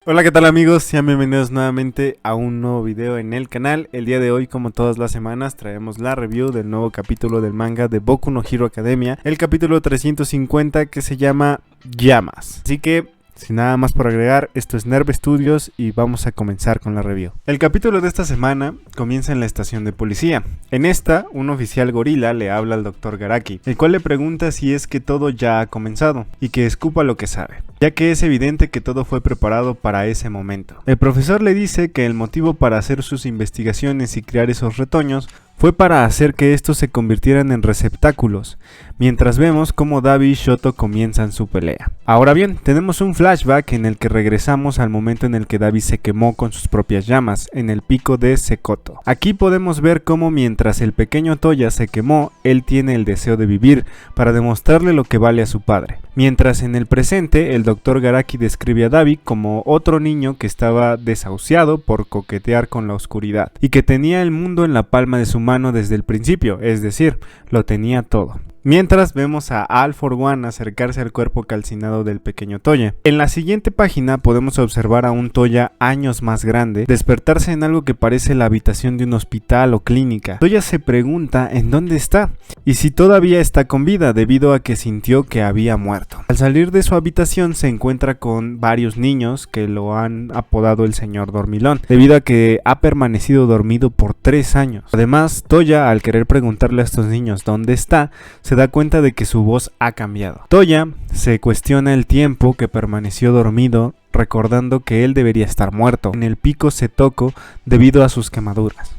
Hola, ¿qué tal amigos? Sean bienvenidos nuevamente a un nuevo video en el canal. El día de hoy, como todas las semanas, traemos la review del nuevo capítulo del manga de Boku no Hero Academia, el capítulo 350 que se llama Llamas. Así que, sin nada más por agregar, esto es Nerve Studios y vamos a comenzar con la review. El capítulo de esta semana comienza en la estación de policía. En esta, un oficial gorila le habla al Dr. Garaki, el cual le pregunta si es que todo ya ha comenzado y que escupa lo que sabe, ya que es evidente que todo fue preparado para ese momento. El profesor le dice que el motivo para hacer sus investigaciones y crear esos retoños fue para hacer que estos se convirtieran en receptáculos, mientras vemos cómo Dabi y Shoto comienzan su pelea. Ahora bien, tenemos un flashback en el que regresamos al momento en el que Dabi se quemó con sus propias llamas, en el pico de Sekoto. Aquí podemos ver cómo mientras el pequeño Toya se quemó, él tiene el deseo de vivir, para demostrarle lo que vale a su padre. Mientras en el presente, el Dr. Garaki describe a Dabi como otro niño que estaba desahuciado por coquetear con la oscuridad, y que tenía el mundo en la palma de su mano desde el principio, es decir, lo tenía todo. Mientras vemos a All For One acercarse al cuerpo calcinado del pequeño Toya. En la siguiente página podemos observar a un Toya años más grande despertarse en algo que parece la habitación de un hospital o clínica. Toya se pregunta en dónde está y si todavía está con vida debido a que sintió que había muerto. Al salir de su habitación se encuentra con varios niños que lo han apodado el señor dormilón debido a que ha permanecido dormido por 3 años. Además, Toya, al querer preguntarle a estos niños dónde está, se da cuenta de que su voz ha cambiado. Toya se cuestiona el tiempo que permaneció dormido, recordando que él debería estar muerto en el pico Setoko debido a sus quemaduras.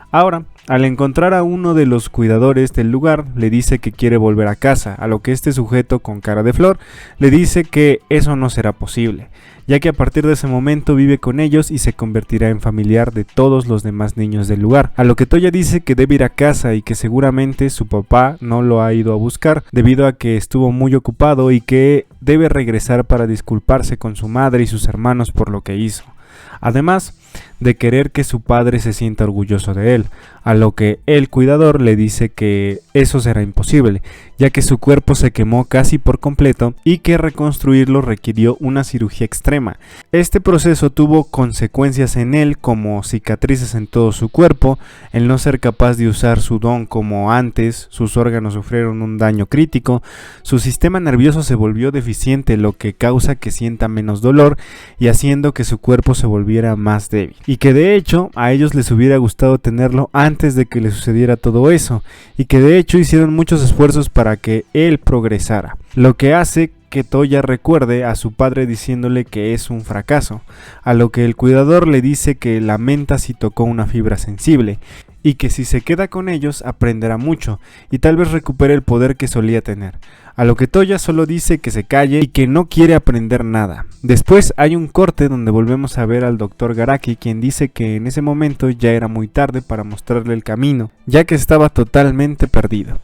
Ahora, al encontrar a uno de los cuidadores del lugar, le dice que quiere volver a casa, a lo que este sujeto con cara de flor le dice que eso no será posible, ya que a partir de ese momento vive con ellos y se convertirá en familiar de todos los demás niños del lugar, a lo que Toya dice que debe ir a casa y que seguramente su papá no lo ha ido a buscar debido a que estuvo muy ocupado y que debe regresar para disculparse con su madre y sus hermanos por lo que hizo. Además de querer que su padre se sienta orgulloso de él, a lo que el cuidador le dice que eso será imposible, ya que su cuerpo se quemó casi por completo y que reconstruirlo requirió una cirugía extrema. Este proceso tuvo consecuencias en él como cicatrices en todo su cuerpo, el no ser capaz de usar su don como antes, sus órganos sufrieron un daño crítico, su sistema nervioso se volvió deficiente, lo que causa que sienta menos dolor y haciendo que su cuerpo se volviera más débil. Y que de hecho a ellos les hubiera gustado tenerlo antes de que le sucediera todo eso, y que de hecho hicieron muchos esfuerzos para que él progresara, lo que hace que Toya recuerde a su padre diciéndole que es un fracaso, a lo que el cuidador le dice que lamenta si tocó una fibra sensible, y que si se queda con ellos aprenderá mucho, y tal vez recupere el poder que solía tener, a lo que Toya solo dice que se calle y que no quiere aprender nada. Después hay un corte donde volvemos a ver al Dr. Garaki, quien dice que en ese momento ya era muy tarde para mostrarle el camino, ya que estaba totalmente perdido,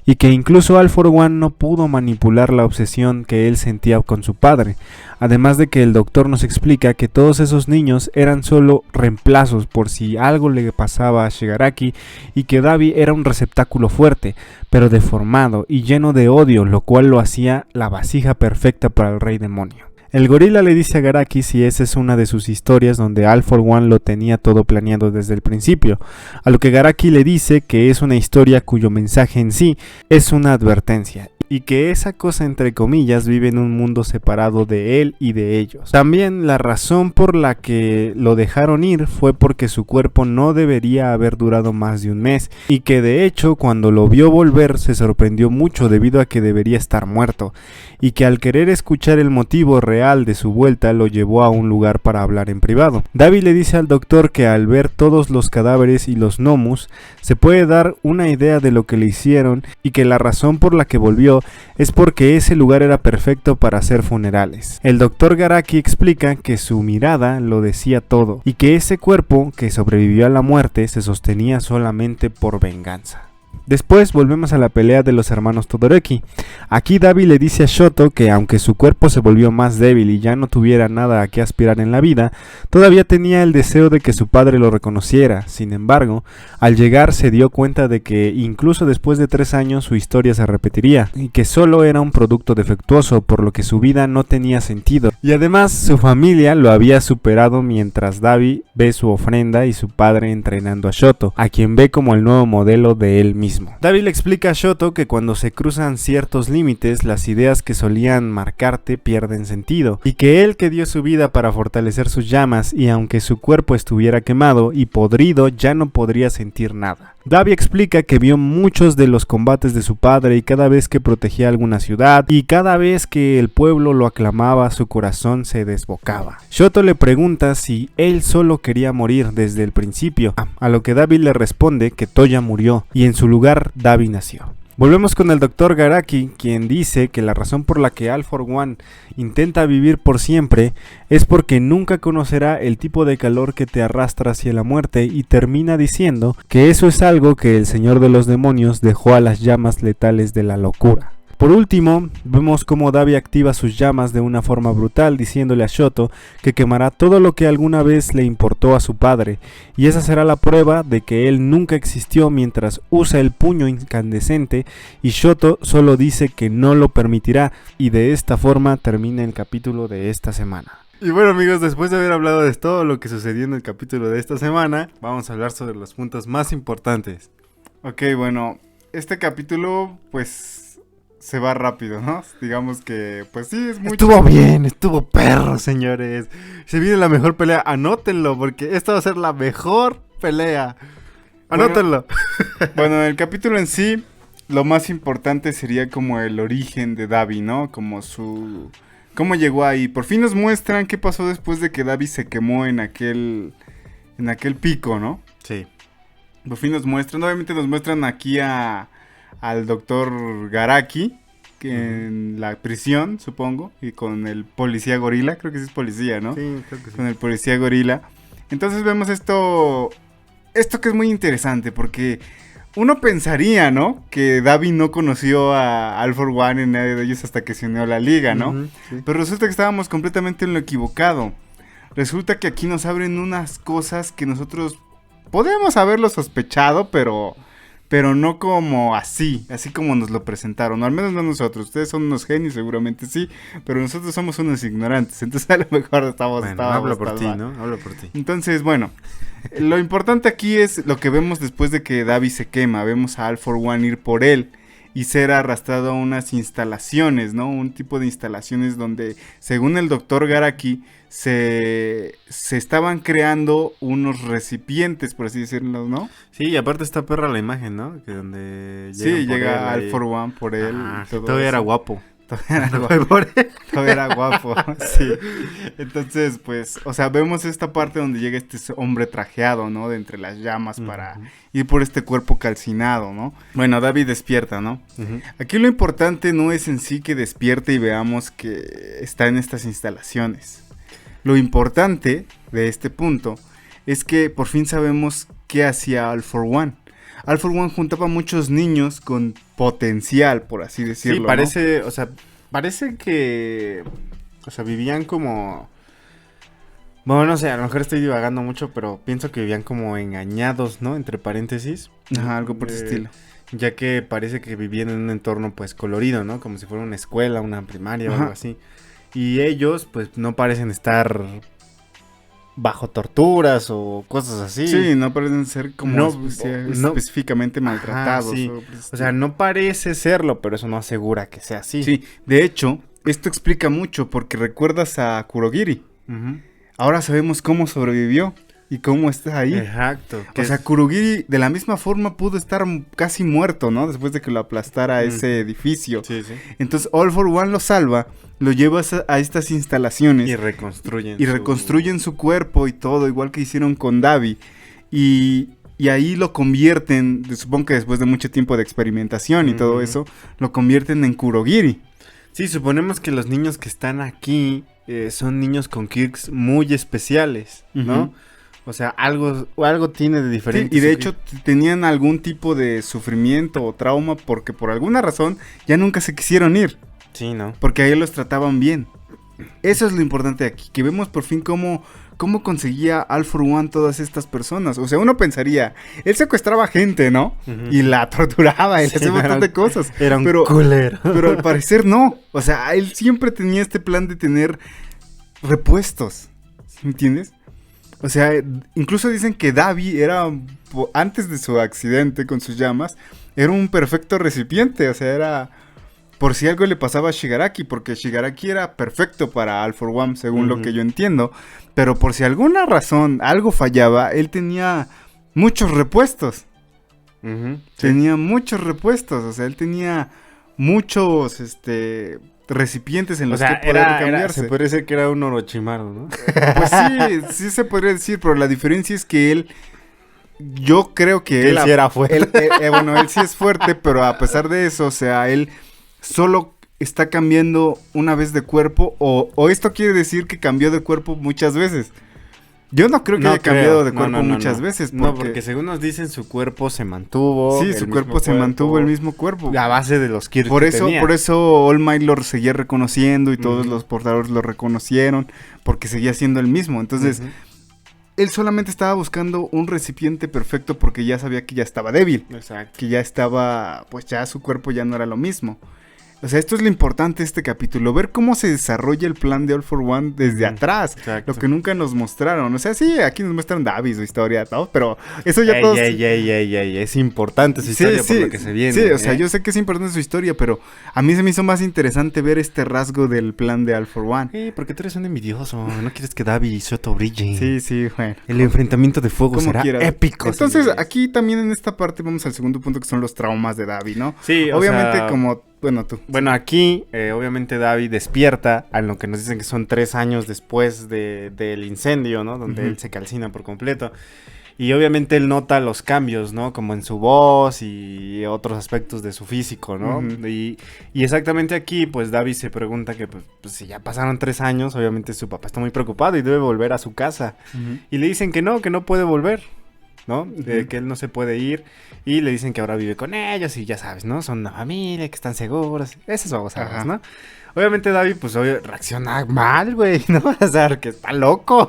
y que incluso All For One no pudo manipular la obsesión que él sentía con su padre, además de que el doctor nos explica que todos esos niños eran solo reemplazos por si algo le pasaba a Shigaraki y que Dabi era un receptáculo fuerte, pero deformado y lleno de odio, lo cual lo hacía la vasija perfecta para el rey demonio. El gorila le dice a Garaki si esa es una de sus historias donde All For One lo tenía todo planeado desde el principio, a lo que Garaki le dice que es una historia cuyo mensaje en sí es una advertencia, y que esa cosa entre comillas vive en un mundo separado de él y de ellos. También la razón por la que lo dejaron ir fue porque su cuerpo no debería haber durado más de un mes, y que de hecho cuando lo vio volver se sorprendió mucho debido a que debería estar muerto, y que al querer escuchar el motivo real de su vuelta lo llevó a un lugar para hablar en privado. Dabi le dice al doctor que al ver todos los cadáveres y los gnomus se puede dar una idea de lo que le hicieron, y que la razón por la que volvió es porque ese lugar era perfecto para hacer funerales. El Dr. Garaki explica que su mirada lo decía todo, y que ese cuerpo que sobrevivió a la muerte se sostenía solamente por venganza. Después volvemos a la pelea de los hermanos Todoroki. Aquí Dabi le dice a Shoto que aunque su cuerpo se volvió más débil y ya no tuviera nada a qué aspirar en la vida, todavía tenía el deseo de que su padre lo reconociera. Sin embargo, al llegar se dio cuenta de que incluso después de 3 años su historia se repetiría y que solo era un producto defectuoso, por lo que su vida no tenía sentido. Y además su familia lo había superado mientras Dabi ve su ofrenda y su padre entrenando a Shoto, a quien ve como el nuevo modelo de él mismo. Dabi le explica a Shoto que cuando se cruzan ciertos límites, las ideas que solían marcarte pierden sentido, y que él que dio su vida para fortalecer sus llamas, y aunque su cuerpo estuviera quemado y podrido, ya no podría sentir nada. Dabi explica que vio muchos de los combates de su padre y cada vez que protegía alguna ciudad y cada vez que el pueblo lo aclamaba, su corazón se desbocaba. Shoto le pregunta si él solo quería morir desde el principio, a lo que Dabi le responde que Toya murió y en su lugar Dabi nació. Volvemos con el Dr. Garaki, quien dice que la razón por la que All for One intenta vivir por siempre es porque nunca conocerá el tipo de calor que te arrastra hacia la muerte, y termina diciendo que eso es algo que el Señor de los Demonios dejó a las llamas letales de la locura. Por último, vemos cómo Dabi activa sus llamas de una forma brutal, diciéndole a Shoto que quemará todo lo que alguna vez le importó a su padre, y esa será la prueba de que él nunca existió mientras usa el puño incandescente, y Shoto solo dice que no lo permitirá, y de esta forma termina el capítulo de esta semana. Y bueno, amigos, después de haber hablado de todo lo que sucedió en el capítulo de esta semana, vamos a hablar sobre los puntos más importantes. Ok, bueno, este capítulo pues se va rápido, ¿no? Digamos que, pues sí, es mucho. Estuvo bien, estuvo perro, señores. Se viene la mejor pelea, anótenlo, porque esta va a ser la mejor pelea. Anótenlo. Bueno, el capítulo en sí, lo más importante sería como el origen de Dabi, ¿no? Como su... ¿Cómo llegó ahí? Por fin nos muestran qué pasó después de que Dabi se quemó en aquel pico, ¿no? Sí. Por fin nos muestran, obviamente nos muestran aquí al doctor Garaki, que en la prisión, supongo, y con el policía gorila, creo que sí es policía, ¿no? Sí, creo que sí. Con el policía gorila. Entonces vemos esto que es muy interesante, porque uno pensaría, ¿no? Que Dabi no conoció a All for One en nadie de ellos hasta que se unió a la liga, ¿no? Sí. Pero resulta que estábamos completamente en lo equivocado. Resulta que aquí nos abren unas cosas que nosotros podemos haberlo sospechado, pero no como así como nos lo presentaron, o al menos no nosotros. Ustedes son unos genios, seguramente sí, pero nosotros somos unos ignorantes, entonces a lo mejor estábamos hablo por ti, mal. ¿no? Hablo por ti. Entonces, bueno, lo importante aquí es lo que vemos después de que Dabi se quema. Vemos a All for One ir por él y ser arrastrado a unas instalaciones, ¿no? Un tipo de instalaciones donde, según el doctor Garaki, se estaban creando unos recipientes, por así decirlo, ¿no? Sí, y aparte está perra la imagen, ¿no? Que donde llega All for One por él. Todavía era guapo. Todavía era guapo, sí. Entonces, pues, o sea, vemos esta parte donde llega este hombre trajeado, ¿no? De entre las llamas para ir por este cuerpo calcinado, ¿no? Bueno, Dabi despierta, ¿no? Aquí lo importante no es en sí que despierte y veamos que está en estas instalaciones. Lo importante de este punto es que por fin sabemos qué hacía All for One. All for One juntaba muchos niños con potencial, por así decirlo. Sí, parece, ¿no? O sea, parece que, o sea, vivían como, bueno, no sé, a lo mejor estoy divagando mucho, pero pienso que vivían como engañados, ¿no? Entre paréntesis. Ajá, algo por ese estilo. Ya que parece que vivían en un entorno, pues, colorido, ¿no? Como si fuera una escuela, una primaria o algo así. Y ellos, pues, no parecen estar bajo torturas o cosas así. Sí, no parecen ser como específicamente maltratados. Sí. O sea, no parece serlo, pero eso no asegura que sea así. Sí, de hecho, esto explica mucho porque recuerdas a Kurogiri. Ahora sabemos cómo sobrevivió y cómo está ahí. Exacto. O sea, Kurogiri de la misma forma pudo estar casi muerto, ¿no? Después de que lo aplastara ese edificio. Sí, sí. Entonces All for One lo salva, lo lleva a estas instalaciones. Y reconstruyen. Y reconstruyen su cuerpo y todo, igual que hicieron con Dabi. Y ahí lo convierten, supongo que después de mucho tiempo de experimentación y todo eso, lo convierten en Kurogiri. Sí, suponemos que los niños que están aquí son niños con quirks muy especiales, ¿no? O sea, algo tiene de diferente. Sí, y de hecho tenían algún tipo de sufrimiento o trauma porque por alguna razón ya nunca se quisieron ir. Sí, ¿no? Porque ahí los trataban bien. Eso es lo importante de aquí, que vemos por fin cómo conseguía All for One todas estas personas. O sea, uno pensaría, él secuestraba gente, ¿no? Uh-huh. Y la torturaba, y le hacía un montón de cosas. Era un culero. Pero al parecer no. O sea, él siempre tenía este plan de tener repuestos. ¿Me entiendes? O sea, incluso dicen que Davi era, antes de su accidente con sus llamas, era un perfecto recipiente. O sea, era por si algo le pasaba a Shigaraki, porque Shigaraki era perfecto para All for One, según lo que yo entiendo. Pero por si alguna razón algo fallaba, él tenía muchos repuestos. Tenía muchos repuestos, o sea, él tenía muchos, recipientes en los que poder cambiarse. Se podría decir que era un Orochimaru, ¿no? Pues sí se podría decir, pero la diferencia es que él, yo creo que él sí era fuerte. Bueno, él sí es fuerte, pero a pesar de eso, o sea, él solo está cambiando una vez de cuerpo, o esto quiere decir que cambió de cuerpo muchas veces. Yo no creo que haya cambiado de cuerpo muchas veces. Porque según nos dicen, su cuerpo se mantuvo. Sí, su cuerpo se mantuvo el mismo cuerpo. A base de los Kirk que tenía. Por eso All Might lo seguía reconociendo y todos los portadores lo reconocieron, porque seguía siendo el mismo. Entonces, él solamente estaba buscando un recipiente perfecto porque ya sabía que ya estaba débil. Exacto. Que ya estaba, pues ya su cuerpo ya no era lo mismo. O sea, esto es lo importante de este capítulo, ver cómo se desarrolla el plan de All for One desde atrás, lo que nunca nos mostraron. O sea, sí, aquí nos muestran Davi, su historia, todo, pero eso ya todos... Es importante su historia por lo que se viene. Sí, o sea, yo sé que es importante su historia, pero a mí se me hizo más interesante ver este rasgo del plan de All for One. Sí, porque tú eres un envidioso, no quieres que Davi y Shoto brillen. Sí, bueno. El enfrentamiento de fuego será épico. Entonces, aquí también en esta parte vamos al segundo punto, que son los traumas de Davi, ¿no? Sí, obviamente como... Bueno, aquí, obviamente, Davi despierta a lo que nos dicen que son 3 años después del incendio, ¿no? Donde él se calcina por completo. Y obviamente él nota los cambios, ¿no? Como en su voz y otros aspectos de su físico, ¿no? Y exactamente aquí, pues, Davi se pregunta que, pues, si ya pasaron 3 años, obviamente su papá está muy preocupado y debe volver a su casa. Y le dicen que no puede volver, ¿no? Que él no se puede ir. Y le dicen que ahora vive con ellos y ya sabes, ¿no? Son una familia, que están seguros. Esas babosadas, ¿no? Obviamente Davi, pues, reacciona mal, güey, ¿no? O sea, que está loco.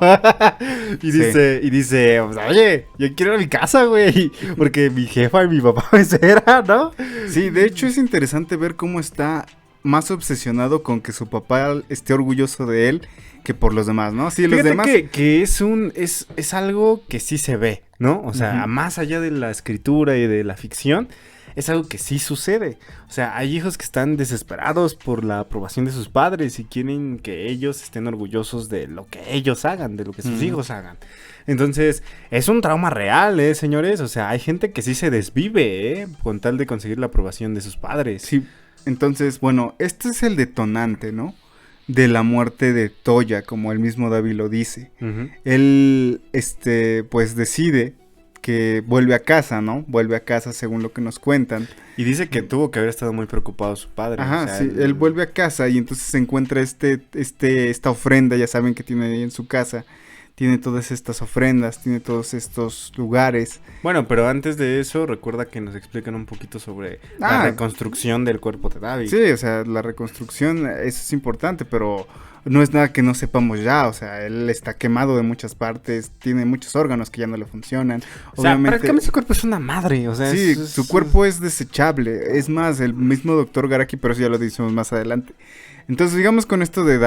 y dice, pues, oye, yo quiero ir a mi casa, güey. Porque mi jefa y mi papá me esperan, ¿no? Sí, de hecho es interesante ver cómo está más obsesionado con que su papá esté orgulloso de él que por los demás, ¿no? Sí, fíjate los demás... que es algo que sí se ve, ¿no? O sea, más allá de la escritura y de la ficción, es algo que sí sucede. O sea, hay hijos que están desesperados por la aprobación de sus padres y quieren que ellos estén orgullosos de lo que ellos hagan, de lo que sus hijos hagan. Entonces, es un trauma real, señores. O sea, hay gente que sí se desvive, con tal de conseguir la aprobación de sus padres. Sí, entonces, bueno, este es el detonante, ¿no? De la muerte de Toya, como el mismo Davi lo dice. Él, pues decide que vuelve a casa, ¿no? Vuelve a casa según lo que nos cuentan. Y dice que tuvo que haber estado muy preocupado su padre. Ajá, o sea, sí, él vuelve a casa y entonces se encuentra esta ofrenda, ya saben que tiene ahí en su casa. Tiene todas estas ofrendas, tiene todos estos lugares. Bueno, pero antes de eso, recuerda que nos explican un poquito sobre la reconstrucción del cuerpo de Davi. Sí, o sea, la reconstrucción, eso es importante, pero no es nada que no sepamos ya. O sea, él está quemado de muchas partes, tiene muchos órganos que ya no le funcionan. O sea, prácticamente su cuerpo es una madre, o sea... Sí, su cuerpo es desechable. Es más, el mismo doctor Garaki, pero eso ya lo decimos más adelante. Entonces, digamos con esto de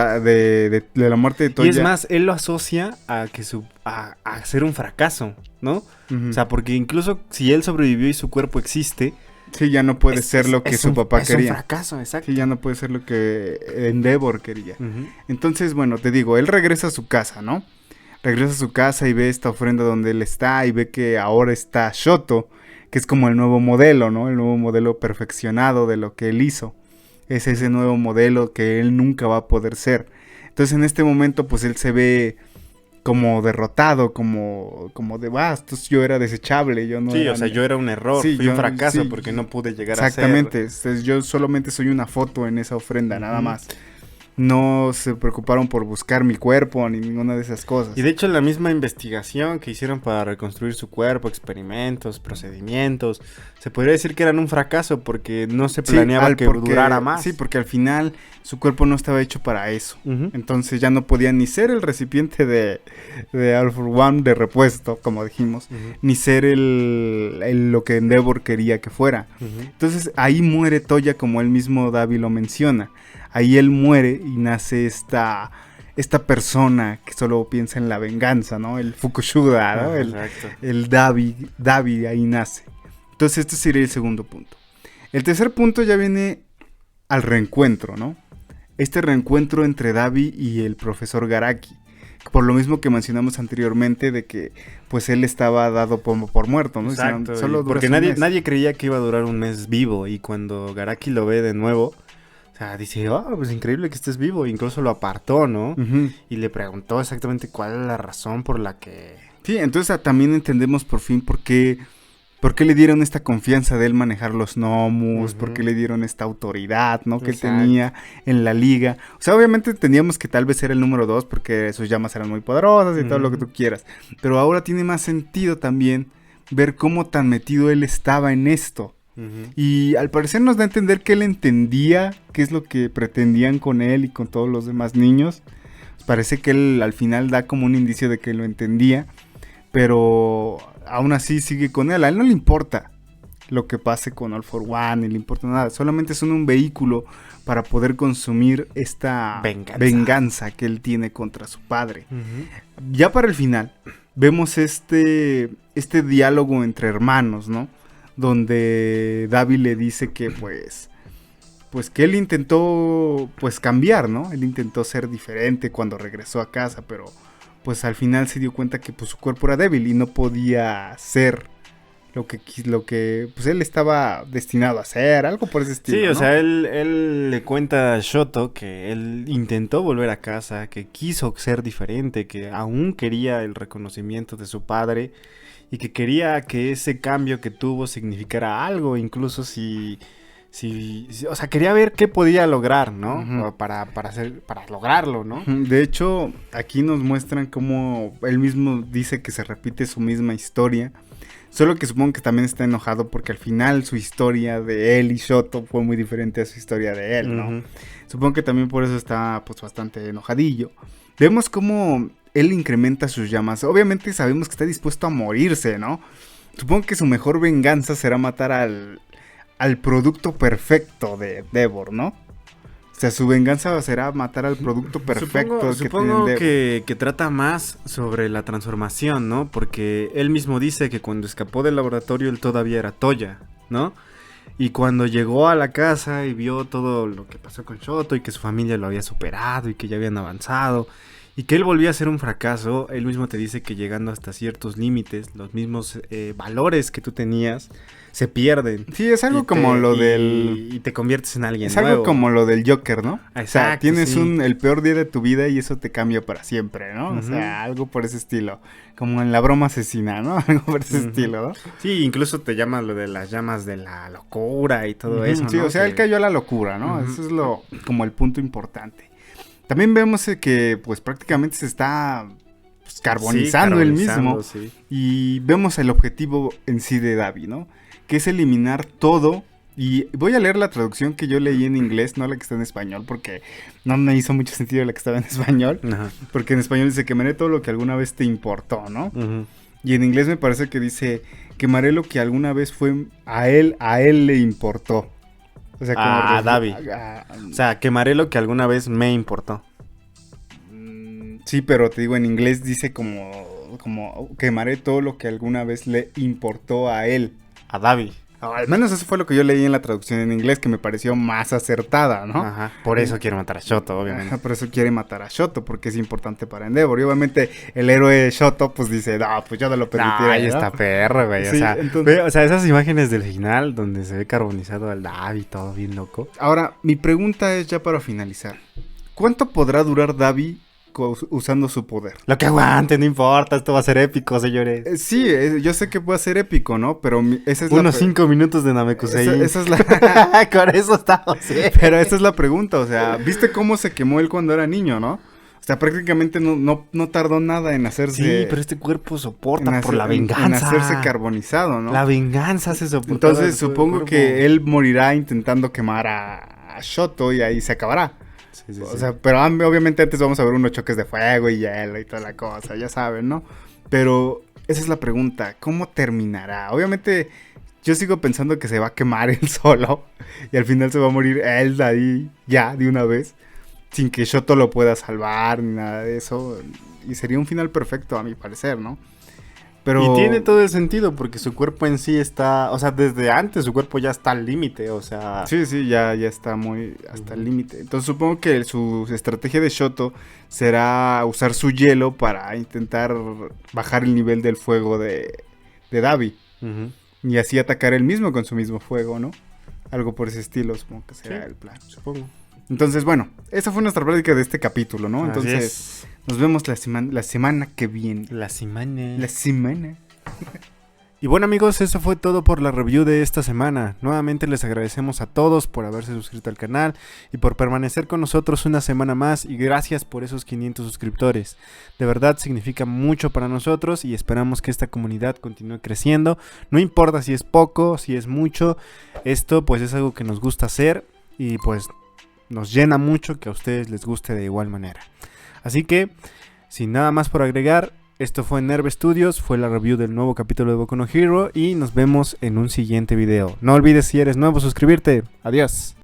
la muerte de Toya. Y es más, él lo asocia a que a ser un fracaso, ¿no? O sea, porque incluso si él sobrevivió y su cuerpo existe... Sí, ya no puede ser lo que su papá quería. Es un fracaso, exacto. Sí, ya no puede ser lo que Endeavor quería. Entonces, bueno, te digo, él regresa a su casa, ¿no? Regresa a su casa y ve esta ofrenda donde él está y ve que ahora está Shoto, que es como el nuevo modelo, ¿no? El nuevo modelo perfeccionado de lo que él hizo. Es ese nuevo modelo que él nunca va a poder ser. Entonces en este momento pues él se ve como derrotado, como de, entonces yo era desechable, yo no Sí, era, o sea, yo era un error, fui un fracaso porque no pude llegar a ser. Exactamente, yo solamente soy una foto en esa ofrenda, nada más. no se preocuparon por buscar mi cuerpo ni ninguna de esas cosas. Y de hecho la misma investigación que hicieron para reconstruir su cuerpo, experimentos, procedimientos, se podría decir que eran un fracaso porque no se planeaba que durara más. Sí, porque al final su cuerpo no estaba hecho para eso. Entonces ya no podía ni ser el recipiente de All for One de repuesto, como dijimos, ni ser lo que Endeavor quería que fuera. Entonces ahí muere Toya, como él mismo Davi lo menciona. Ahí él muere y nace esta persona que solo piensa en la venganza, ¿no? El Fukushuda, ¿no? El Davi ahí nace. Entonces este sería el segundo punto. El tercer punto ya viene al reencuentro, ¿no? Este reencuentro entre Davi y el profesor Garaki. Por lo mismo que mencionamos anteriormente de que pues él estaba dado por muerto, ¿no? Exacto, porque nadie creía que iba a durar un mes vivo, y cuando Garaki lo ve de nuevo, o sea, dice, pues increíble que estés vivo, incluso lo apartó, ¿no? Y le preguntó exactamente cuál es la razón por la que... Sí, entonces también entendemos por fin por qué le dieron esta confianza de él manejar los gnomos, por qué le dieron esta autoridad, ¿no? Que él tenía en la liga. O sea, obviamente entendíamos que tal vez era el número 2 porque sus llamas eran muy poderosas y todo lo que tú quieras. Pero ahora tiene más sentido también ver cómo tan metido él estaba en esto. Y al parecer nos da a entender que él entendía qué es lo que pretendían con él y con todos los demás niños. Parece que él al final da como un indicio de que lo entendía, pero aún así sigue con él. A él no le importa lo que pase con All for One, ni le importa nada. Solamente son un vehículo para poder consumir esta venganza que él tiene contra su padre. Ya para el final vemos este diálogo entre hermanos, ¿no? Donde Davi le dice que pues que él intentó pues cambiar, ¿no? Él intentó ser diferente cuando regresó a casa, pero pues al final se dio cuenta que pues su cuerpo era débil y no podía ser lo que pues él estaba destinado a hacer, algo por ese estilo. Sí, ¿no? O sea, él le cuenta a Shoto que él intentó volver a casa, que quiso ser diferente, que aún quería el reconocimiento de su padre y que quería que ese cambio que tuvo significara algo, incluso si o sea, quería ver qué podía lograr, ¿no? Para lograrlo, ¿no? De hecho, aquí nos muestran cómo él mismo dice que se repite su misma historia. Solo que supongo que también está enojado porque al final su historia de él y Shoto fue muy diferente a su historia de él, ¿no? Supongo que también por eso está pues bastante enojadillo. Vemos cómo él incrementa sus llamas. Obviamente sabemos que está dispuesto a morirse, ¿no? Supongo que su mejor venganza será matar al producto perfecto de Endeavor, ¿no? O sea, su venganza será matar al producto perfecto. Supongo que trata más sobre la transformación, ¿no? Porque él mismo dice que cuando escapó del laboratorio él todavía era Toya, ¿no? Y cuando llegó a la casa y vio todo lo que pasó con Shoto y que su familia lo había superado y que ya habían avanzado y que él volvía a ser un fracaso, él mismo te dice que llegando hasta ciertos límites, los mismos valores que tú tenías se pierden. Sí, es algo como lo del... Y te conviertes en alguien nuevo. Es algo como lo del Joker, ¿no? Exacto, o sea, tienes el peor día de tu vida y eso te cambia para siempre, ¿no? O sea, algo por ese estilo. Como en La broma asesina, ¿no? Algo por ese estilo, ¿no? Sí, incluso te llama lo de las llamas de la locura y todo eso, ¿no? Sí, o sea, él cayó a la locura, ¿no? Eso es como el punto importante. También vemos que pues prácticamente se está pues, carbonizando él mismo. Sí. Y vemos el objetivo en sí de Davi, ¿no? Que es eliminar todo. Y voy a leer la traducción que yo leí en inglés, no la que está en español, porque no me hizo mucho sentido la que estaba en español. Porque en español dice, quemaré todo lo que alguna vez te importó, ¿no? Y en inglés me parece que dice, quemaré lo que alguna vez fue a él le importó. O sea, a Davi. O sea, quemaré lo que alguna vez me importó. Sí, pero te digo, en inglés dice como quemaré todo lo que alguna vez le importó a él. A Davi. Al menos eso fue lo que yo leí en la traducción en inglés, que me pareció más acertada, ¿no? Ajá. Por eso quiere matar a Shoto, obviamente. Por eso quiere matar a Shoto, porque es importante para Endeavor. Y obviamente el héroe Shoto, pues dice, no, pues yo no lo permitiría. Ahí está perro, güey. Sí, o sea, esas imágenes del final donde se ve carbonizado al Davi, todo bien loco. Ahora, mi pregunta es ya para finalizar. ¿Cuánto podrá durar Davi épico usando su poder. Lo que aguante, no importa, esto va a ser épico, señores. Sí, yo sé que puede ser épico, ¿no? Pero esa es Unos 5 minutos de Namekusei. Esa es la... Con eso estamos, ¿sí? Pero esa es la pregunta, o sea, ¿viste cómo se quemó él cuando era niño, no? O sea, prácticamente no tardó nada en hacerse... Sí, pero este cuerpo soporta por la venganza. En hacerse carbonizado, ¿no? La venganza se soporta. Entonces supongo que él morirá intentando quemar a Shoto y ahí se acabará. Sí. O sea, pero obviamente antes vamos a ver unos choques de fuego y hielo y toda la cosa, ya saben, ¿no? Pero esa es la pregunta, ¿cómo terminará? Obviamente yo sigo pensando que se va a quemar él solo y al final se va a morir él ahí ya de una vez, sin que Shoto lo pueda salvar ni nada de eso, y sería un final perfecto a mi parecer, ¿no? Pero... Y tiene todo el sentido porque su cuerpo en sí está, o sea, desde antes su cuerpo ya está al límite, o sea... Sí, ya está muy hasta el límite. Entonces supongo que su estrategia de Shoto será usar su hielo para intentar bajar el nivel del fuego de Dabi. Y así atacar él mismo con su mismo fuego, ¿no? Algo por ese estilo, supongo que será el plan. Supongo. Entonces, bueno, esa fue nuestra plática de este capítulo, ¿no? Entonces, nos vemos la semana que viene. La semana. Y bueno, amigos, eso fue todo por la review de esta semana. Nuevamente les agradecemos a todos por haberse suscrito al canal y por permanecer con nosotros una semana más, y gracias por esos 500 suscriptores. De verdad significa mucho para nosotros y esperamos que esta comunidad continúe creciendo. No importa si es poco, si es mucho, esto pues es algo que nos gusta hacer y pues nos llena mucho que a ustedes les guste de igual manera. Así que, sin nada más por agregar, esto fue Nerve Studios, fue la review del nuevo capítulo de Boku no Hero y nos vemos en un siguiente video. No olvides, si eres nuevo, suscribirte. Adiós.